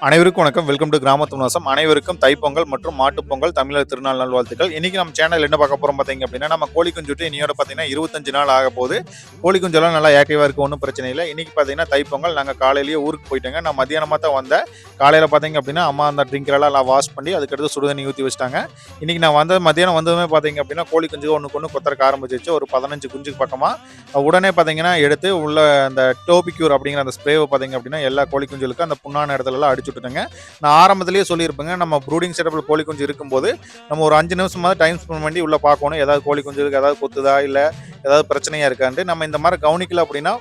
அனைவருக்கும் வணக்கம். Welcome to கிராமத்து வாசம். அனைவருக்கும் தைப்பொங்கல் மற்றும் மாட்டுப்பொங்கல் தமிழர் திருநாள் நல்வாழ்த்துக்கள். இன்னைக்கு நம்ம சேனல் என்ன பார்க்க போறோம் பார்த்தீங்க அப்படின்னா, நம்ம கோழி குஞ்சு விட்டு இனியோட பார்த்தீங்கன்னா 25 நாள் ஆக போகுது. கோழி குஞ்செல்லாம் நல்லா ஆக்டிவாக இருக்கு, ஒன்றும் பிரச்சனை இல்லை. இன்னைக்கு பார்த்தீங்கன்னா தைப்பொங்கல். நாங்கள் காலையிலேயே ஊருக்கு போயிட்டோங்க. நான் மத்தியானமாக தான் வந்தேன். காலையில் பார்த்தீங்க அப்படின்னா அம்மா அந்த ட்ரிங்கரெல்லாம் வாஷ் பண்ணி அதுக்கடுத்து சுடுதண்ணி ஊற்றி வச்சிட்டாங்க. இன்னைக்கு நான் மத்தியானம் வந்ததுமே பார்த்தீங்க அப்படின்னா கோழி குஞ்சு ஒன்றுக்கு ஒன்று கொத்தரக்க ஆரம்பிச்சிச்சு. ஒரு 15 குஞ்சுக்கு பக்கமாக உடனே பார்த்தீங்கன்னா எடுத்து உள்ள அந்த டோபிக்யூர் அப்படிங்கிற அந்த ஸ்ப்ரேவை பார்த்தீங்க அப்படின்னா எல்லா கோழி குஞ்சுகளுக்கும் அந்த புண்ணான இடத்துலலாம் அடிச்சு விட்டுட்டேங்க. நான் ஆரம்பத்திலேயே சொல்லியிருப்பேங்க, நம்ம ப்ரூடிங் செட்டப்பில் கோழி குஞ்சு இருக்கும்போது நம்ம ஒரு 5 நிமிஷமாவது டைம் ஸ்பெண்ட் பண்ணி உள்ளே பார்க்கணும். ஏதாவது கோழி குஞ்சுக்கு ஏதாவது கொத்துதா, இல்லை ஏதாவது பிரச்சனையாக இருக்கான்ட்டு. நம்ம இந்த மாதிரி கவனிக்கல அப்படின்னா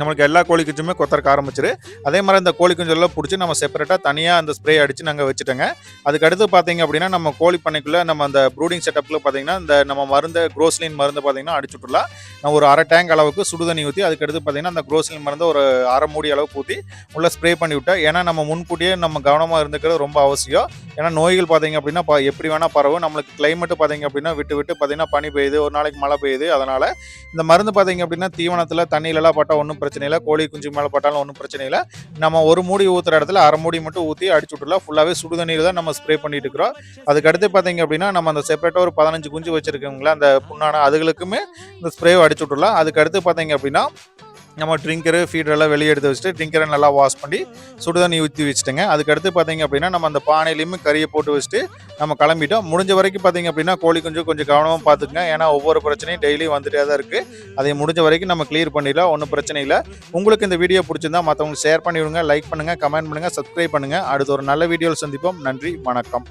நம்மளுக்கு எல்லா கோழி குஞ்சுமே கொத்தரக்க ஆரம்பிச்சிரு. அதே மாதிரி இந்த கோழி குஞ்செல்லாம் பிடிச்சி நம்ம செப்பரேட்டாக தனியாக அந்த ஸ்ப்ரே அடித்து நாங்கள் வச்சுட்டோங்க. அதுக்கடுத்து பார்த்தீங்க அப்படின்னா நம்ம கோழி பண்ணைக்குள்ளே நம்ம அந்த ப்ரூடிங் செட்டப்பில் பார்த்தீங்கன்னா இந்த நம்ம மருந்து குரோஸ்லின் மருந்து பார்த்தீங்கன்னா அடிச்சு விட்டுலாம். நான் ஒரு அரை டேங்க் அளவுக்கு சுடுதண்ணி ஊற்றி அதுக்கடுத்து பார்த்தீங்கன்னா அந்த குரோஸ்லின் மருந்து ஒரு அரை மூடி அளவுக்கு ஊற்றி உள்ளே ஸ்ப்ரே பண்ணி விட்டேன். ஏன்னா நம்ம முன்கூட்டியே நம்ம கவனமாக இருந்துக்கிறது ரொம்ப அவசியம். ஏன்னா நோய்கள் பார்த்தீங்க அப்படின்னா எப்படி வேணால் பரவும். நம்மளுக்கு கிளைமேட்டு பார்த்தீங்க அப்படின்னா விட்டு பார்த்தீங்கன்னா பனி பெய்யுது, ஒரு நாளைக்கு மழை பெய்யுது. அதனால் இந்த மருந்து பார்த்தீங்க அப்படின்னா தீவனத்தில் தண்ணியிலலாம் பட்டால் ஒன்றும் பிரச்சனை இல்லை, கோழி குஞ்சு மேலே பட்டாலும் ஒன்றும் பிரச்சனை இல்லை. நம்ம ஒரு மூடி ஊற்றுற இடத்துல அரை மூடி மட்டும் ஊற்றி அடிச்சு விட்டுலாம். ஃபுல்லாகவே சுடுதண்ணீர் தான் நம்ம ஸ்ப்ரே பண்ணிட்டு இருக்கிறோம். அதுக்கடுத்து பார்த்தீங்க அப்படின்னா நம்ம அந்த செப்பரேட்டாக ஒரு 15 குஞ்சு வச்சுருக்கோங்களா, அந்த புண்ணான அதுகளுக்குமே இந்த ஸ்ப்ரேவை அடிச்சு விட்டுலாம். அதுக்கடுத்து பார்த்தீங்க அப்படின்னா நம்ம ட்ரிங்கரு ஃபீடரெல்லாம் வெளியே எடுத்து வச்சுட்டு ட்ரிங்கரை நல்லா வாஷ் பண்ணி சுடுதண்ணி ஊற்றி வச்சுட்டேங்க. அதுக்கடுத்து பார்த்தீங்க அப்படின்னா நம்ம அந்த பானையிலையுமே கறியை போட்டு வச்சுட்டு நம்ம கிளம்பிட்டோம். முடிஞ்ச வரைக்கும் பார்த்தீங்க அப்படின்னா கோழி கொஞ்சம் கவனமாக பார்த்துக்குங்க. ஏன்னா ஒவ்வொரு பிரச்சனையும் டெய்லி வந்துட்டே தான் இருக்குது. அதை முடிஞ்ச வரைக்கும் நம்ம கிளியர் பண்ணிடலாம், ஒன்றும் பிரச்சனை இல்லை. உங்களுக்கு இந்த வீடியோ பிடிச்சிருந்தா மற்றவங்களுக்கு ஷேர் பண்ணி விடுங்க, லைக் பண்ணுங்கள், கமெண்ட் பண்ணுங்கள், சப்ஸ்கிரைப் பண்ணுங்கள். அடுத்து ஒரு நல்ல வீடியோவில் சந்திப்போம். நன்றி, வணக்கம்.